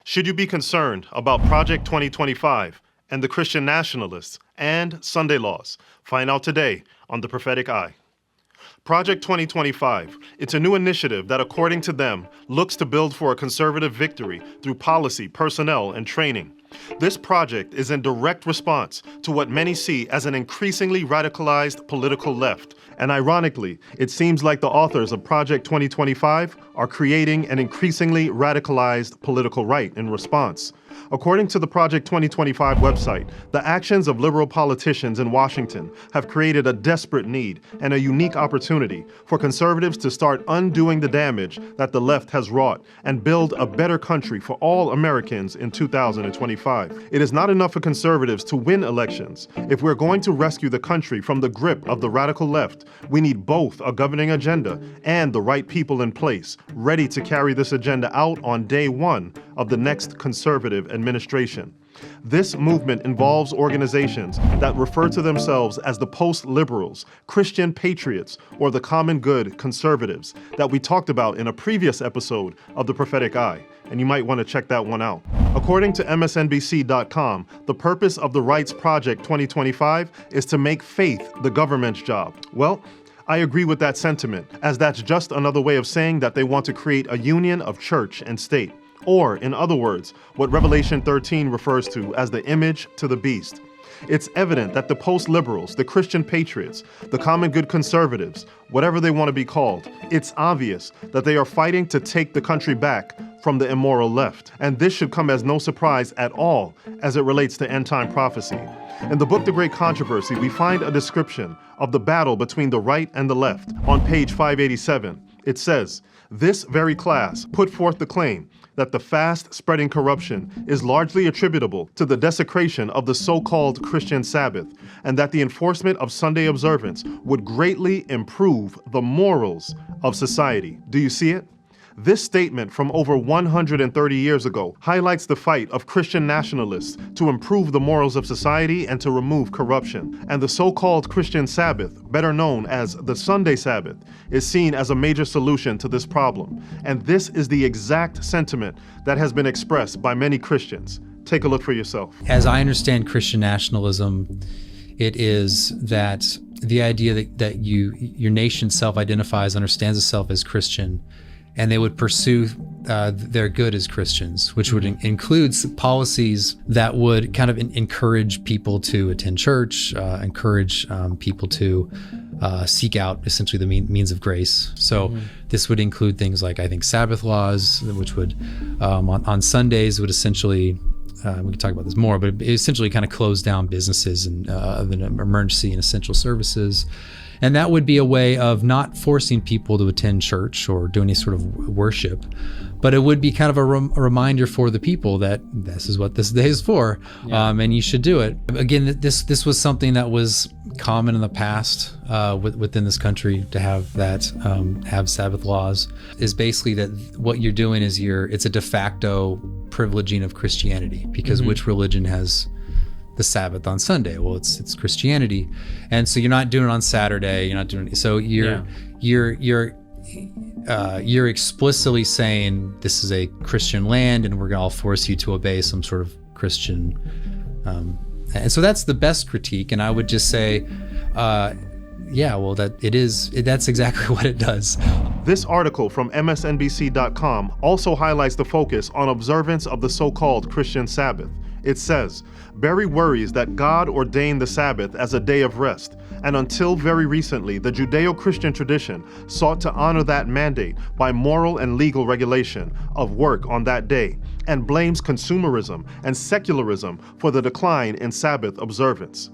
Should you be concerned about Project 2025 and the Christian Nationalists and Sunday laws? Find out today on the Prophetic Eye. Project 2025, it's a new initiative that, according to them, looks to build for a conservative victory through policy, personnel, and training. This project is in direct response to what many see as an increasingly radicalized political left. And ironically, it seems like the authors of Project 2025 are creating an increasingly radicalized political right in response. According to the Project 2025 website, the actions of liberal politicians in Washington have created a desperate need and a unique opportunity for conservatives to start undoing the damage that the left has wrought and build a better country for all Americans in 2025. It is not enough for conservatives to win elections. If we're going to rescue the country from the grip of the radical left, we need both a governing agenda and the right people in place, ready to carry this agenda out on day one of the next conservative administration. This movement involves organizations that refer to themselves as the post-liberals, Christian patriots, or the common good conservatives that we talked about in a previous episode of the Prophetic Eye, and you might want to check that one out. According to MSNBC.com, the purpose of the Rights Project 2025 is to make faith the government's job. Well, I agree with that sentiment, as that's just another way of saying that they want to create a union of church and state. Or, in other words, what Revelation 13 refers to as the image to the beast. It's evident that the post-liberals, the Christian patriots, the common good conservatives, whatever they want to be called, it's obvious that they are fighting to take the country back from the immoral left. And this should come as no surprise at all as it relates to end-time prophecy. In the book The Great Controversy, we find a description of the battle between the right and the left. On page 587, it says, "This very class put forth the claim that the fast-spreading corruption is largely attributable to the desecration of the so-called Christian Sabbath, and that the enforcement of Sunday observance would greatly improve the morals of society." Do you see it? This statement from over 130 years ago highlights the fight of Christian nationalists to improve the morals of society and to remove corruption. And the so-called Christian Sabbath, better known as the Sunday Sabbath, is seen as a major solution to this problem. And this is the exact sentiment that has been expressed by many Christians. Take a look for yourself. As I understand Christian nationalism, it is that the idea that your nation self-identifies, understands itself as Christian, and they would pursue their good as Christians, which would include policies that would kind of encourage people to attend church, encourage people to seek out essentially the means of grace. So this would include things like, I think, Sabbath laws, which would on Sundays would essentially, we can talk about this more, but it essentially kind of close down businesses and of an emergency and essential services. And that would be a way of not forcing people to attend church or do any sort of worship, but it would be kind of a reminder for the people that this is what this day is for, and you should do it. Again, this was something that was common in the past within this country to have that, have Sabbath laws, is basically that what you're doing is it's a de facto privileging of Christianity, because which religion has the Sabbath on Sunday? Well, it's Christianity, and so you're not doing it on Saturday. You're not doing it. So you're explicitly saying this is a Christian land, and we're gonna all force you to obey some sort of Christian. And so that's the best critique. And I would just say, that's exactly what it does. This article from MSNBC.com also highlights the focus on observance of the so-called Christian Sabbath. It says, Berry worries that God ordained the Sabbath as a day of rest, and until very recently, the Judeo-Christian tradition sought to honor that mandate by moral and legal regulation of work on that day, and blames consumerism and secularism for the decline in Sabbath observance.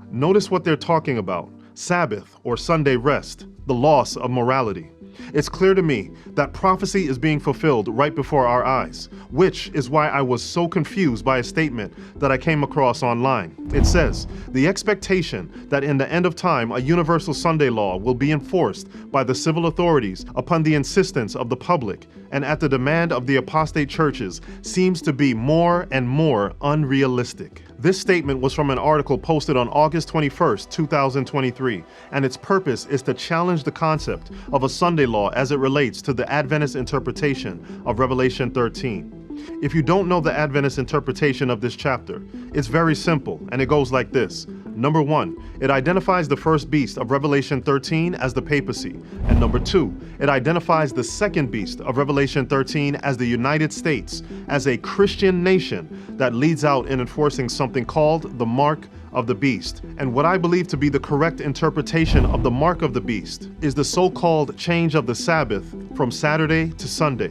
Notice what they're talking about: Sabbath or Sunday rest, the loss of morality. It's clear to me that prophecy is being fulfilled right before our eyes, which is why I was so confused by a statement that I came across online. It says, the expectation that in the end of time a universal Sunday law will be enforced by the civil authorities upon the insistence of the public and at the demand of the apostate churches seems to be more and more unrealistic. This statement was from an article posted on August 21st, 2023, and its purpose is to challenge the concept of a Sunday law as it relates to the Adventist interpretation of Revelation 13. If you don't know the Adventist interpretation of this chapter, it's very simple, and it goes like this. Number 1, it identifies the first beast of Revelation 13 as the papacy. And number 2, it identifies the second beast of Revelation 13 as the United States, as a Christian nation that leads out in enforcing something called the mark of the beast. And what I believe to be the correct interpretation of the mark of the beast is the so-called change of the Sabbath from Saturday to Sunday,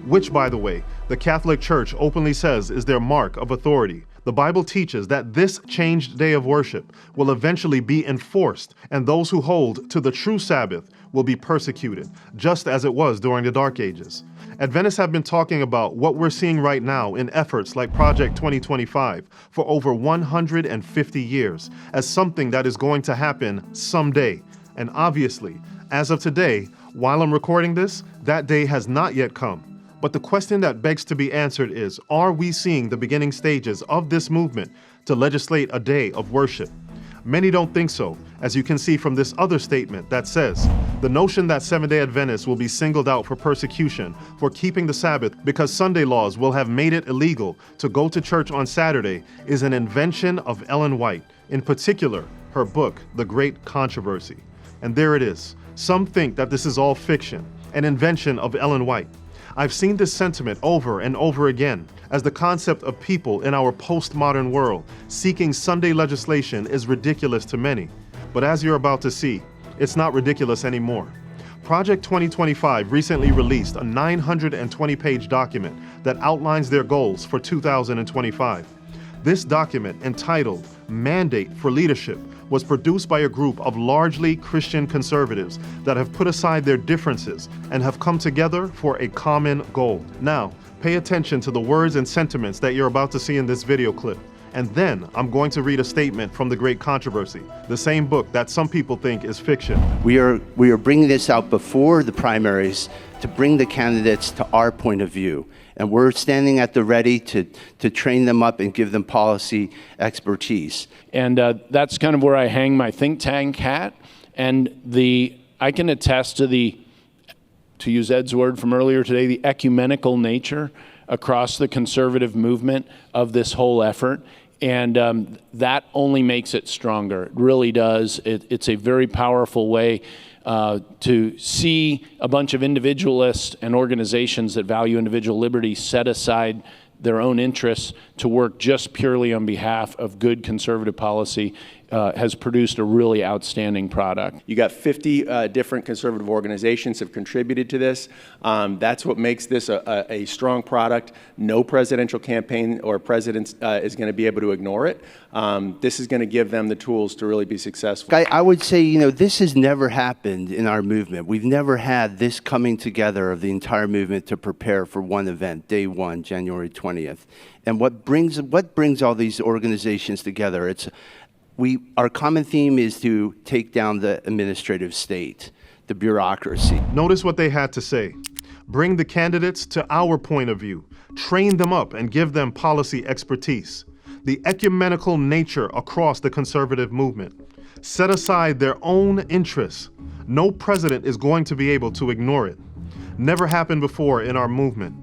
which, by the way, the Catholic Church openly says is their mark of authority. The Bible teaches that this changed day of worship will eventually be enforced, and those who hold to the true Sabbath will be persecuted, just as it was during the Dark Ages. Adventists have been talking about what we're seeing right now in efforts like Project 2025 for over 150 years as something that is going to happen someday. And obviously, as of today, while I'm recording this, that day has not yet come. But the question that begs to be answered is, are we seeing the beginning stages of this movement to legislate a day of worship? Many don't think so, as you can see from this other statement that says, the notion that Seventh-day Adventists will be singled out for persecution for keeping the Sabbath because Sunday laws will have made it illegal to go to church on Saturday is an invention of Ellen White, in particular, her book, The Great Controversy. And there it is. Some think that this is all fiction, an invention of Ellen White. I've seen this sentiment over and over again, as the concept of people in our postmodern world seeking Sunday legislation is ridiculous to many. But as you're about to see, it's not ridiculous anymore. Project 2025 recently released a 920-page document that outlines their goals for 2025. This document, entitled Mandate for Leadership, was produced by a group of largely Christian conservatives that have put aside their differences and have come together for a common goal. Now, pay attention to the words and sentiments that you're about to see in this video clip. And then I'm going to read a statement from The Great Controversy, the same book that some people think is fiction. We are bringing this out before the primaries to bring the candidates to our point of view. And we're standing at the ready to train them up and give them policy expertise. And that's kind of where I hang my think tank hat. And I can attest to to use Ed's word from earlier today, the ecumenical nature across the conservative movement of this whole effort. And that only makes it stronger. It really does. It's a very powerful way to see a bunch of individualists and organizations that value individual liberty set aside their own interests to work just purely on behalf of good conservative policy has produced a really outstanding product. You got 50 different conservative organizations have contributed to this. That's what makes this a strong product. No presidential campaign or president is going to be able to ignore it. This is going to give them the tools to really be successful. I would say, this has never happened in our movement. We've never had this coming together of the entire movement to prepare for one event, day one, January 20th. And what brings all these organizations together? Our common theme is to take down the administrative state, the bureaucracy. Notice what they had to say. Bring the candidates to our point of view, train them up and give them policy expertise. The ecumenical nature across the conservative movement. Set aside their own interests. No president is going to be able to ignore it. Never happened before in our movement.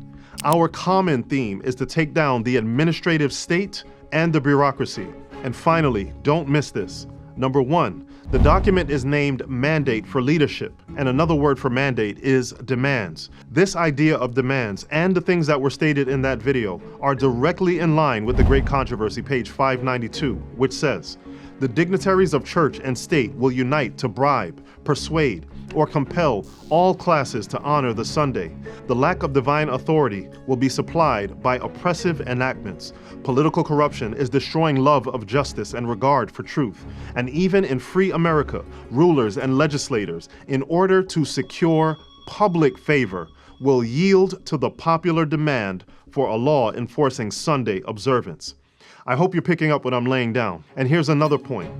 Our common theme is to take down the administrative state and the bureaucracy. And finally, don't miss this. Number 1, the document is named Mandate for Leadership, and another word for mandate is demands. This idea of demands and the things that were stated in that video are directly in line with The Great Controversy, page 592, which says, the dignitaries of church and state will unite to bribe, persuade, or compel all classes to honor the Sunday. The lack of divine authority will be supplied by oppressive enactments. Political corruption is destroying love of justice and regard for truth. And even in free America, rulers and legislators, in order to secure public favor, will yield to the popular demand for a law enforcing Sunday observance. I hope you're picking up what I'm laying down. And here's another point.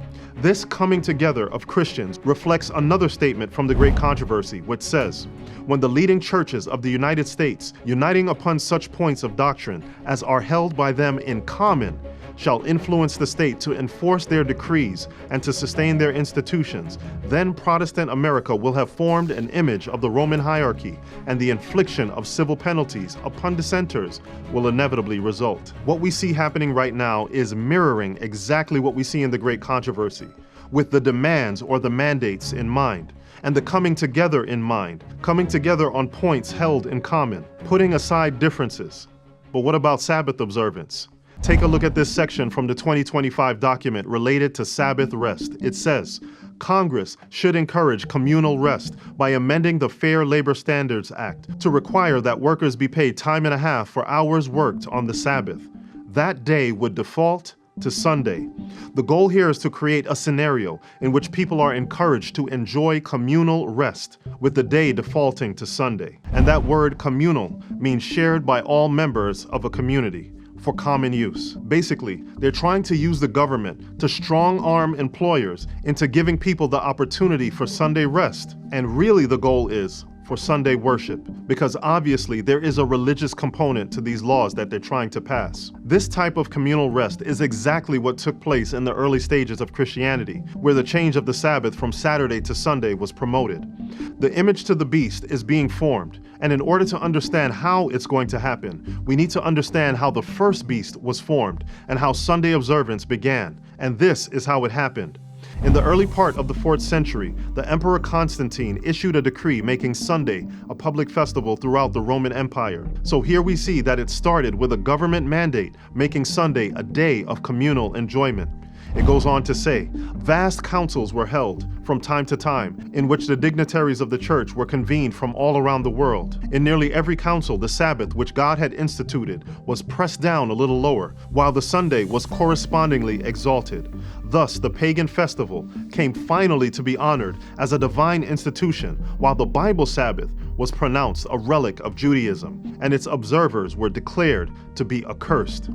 This coming together of Christians reflects another statement from the Great Controversy, which says, when the leading churches of the United States, uniting upon such points of doctrine as are held by them in common, shall influence the state to enforce their decrees and to sustain their institutions, then Protestant America will have formed an image of the Roman hierarchy, and the infliction of civil penalties upon dissenters will inevitably result. What we see happening right now is mirroring exactly what we see in the Great Controversy, with the demands or the mandates in mind, and the coming together in mind, coming together on points held in common, putting aside differences. But what about Sabbath observance? Take a look at this section from the 2025 document related to Sabbath rest. It says, Congress should encourage communal rest by amending the Fair Labor Standards Act to require that workers be paid time and a half for hours worked on the Sabbath. That day would default to Sunday. The goal here is to create a scenario in which people are encouraged to enjoy communal rest, with the day defaulting to Sunday. And that word communal means shared by all members of a community for common use. Basically, they're trying to use the government to strong-arm employers into giving people the opportunity for Sunday rest. And really the goal is for Sunday worship, because obviously there is a religious component to these laws that they're trying to pass. This type of communal rest is exactly what took place in the early stages of Christianity, where the change of the Sabbath from Saturday to Sunday was promoted. The image to the beast is being formed, and in order to understand how it's going to happen, we need to understand how the first beast was formed and how Sunday observance began, and this is how it happened. In the early part of the 4th century, the Emperor Constantine issued a decree making Sunday a public festival throughout the Roman Empire. So here we see that it started with a government mandate making Sunday a day of communal enjoyment. It goes on to say, vast councils were held from time to time in which the dignitaries of the church were convened from all around the world. In nearly every council, the Sabbath, which God had instituted, was pressed down a little lower, while the Sunday was correspondingly exalted. Thus, the pagan festival came finally to be honored as a divine institution, while the Bible Sabbath was pronounced a relic of Judaism, and its observers were declared to be accursed.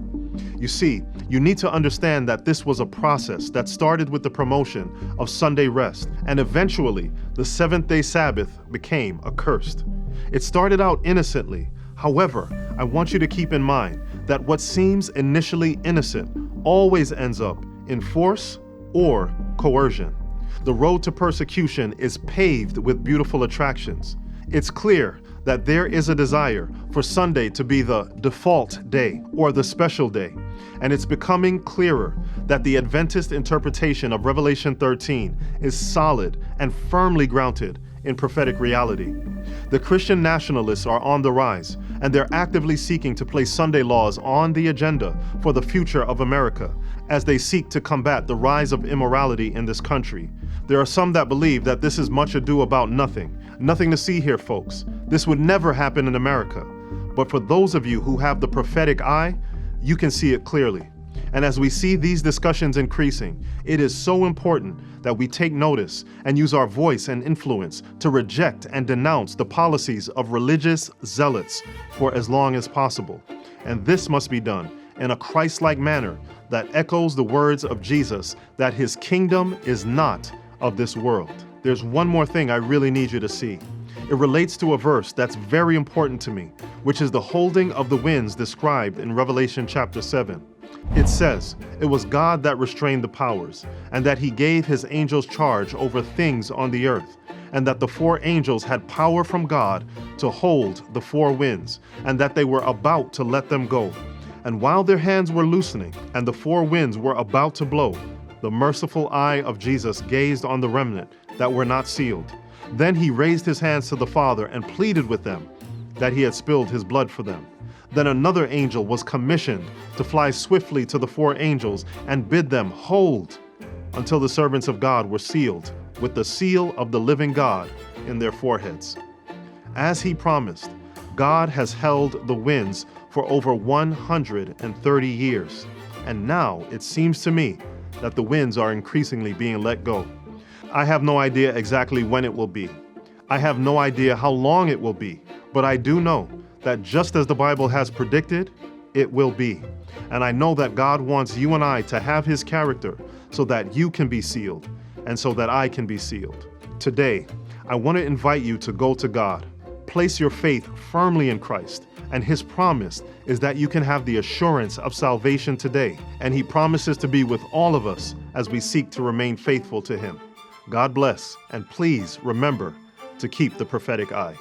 You see, you need to understand that this was a process that started with the promotion of Sunday rest, and eventually the seventh-day Sabbath became accursed. It started out innocently. However, I want you to keep in mind that what seems initially innocent always ends up in force or coercion. The road to persecution is paved with beautiful attractions. It's clear that there is a desire for Sunday to be the default day or the special day, and it's becoming clearer that the Adventist interpretation of Revelation 13 is solid and firmly grounded in prophetic reality. The Christian nationalists are on the rise, and they're actively seeking to place Sunday laws on the agenda for the future of America as they seek to combat the rise of immorality in this country. There are some that believe that this is much ado about nothing. Nothing to see here, folks. This would never happen in America. But for those of you who have the prophetic eye, you can see it clearly. And as we see these discussions increasing, it is so important that we take notice and use our voice and influence to reject and denounce the policies of religious zealots for as long as possible. And this must be done in a Christ-like manner that echoes the words of Jesus that his kingdom is not of this world. There's one more thing I really need you to see. It relates to a verse that's very important to me, which is the holding of the winds described in Revelation chapter 7. It says, "It was God that restrained the powers, and that he gave his angels charge over things on the earth, and that the 4 angels had power from God to hold the 4 winds, and that they were about to let them go. And while their hands were loosening, and the 4 winds were about to blow, the merciful eye of Jesus gazed on the remnant that were not sealed. Then he raised his hands to the Father and pleaded with them that he had spilled his blood for them. Then another angel was commissioned to fly swiftly to the 4 angels and bid them hold until the servants of God were sealed with the seal of the living God in their foreheads." As he promised, God has held the winds for over 130 years. And now it seems to me that the winds are increasingly being let go. I have no idea exactly when it will be. I have no idea how long it will be, but I do know that just as the Bible has predicted, it will be. And I know that God wants you and I to have his character so that you can be sealed and so that I can be sealed. Today, I want to invite you to go to God. Place your faith firmly in Christ, and his promise is that you can have the assurance of salvation today, and he promises to be with all of us as we seek to remain faithful to him. God bless, and please remember to keep the prophetic eye.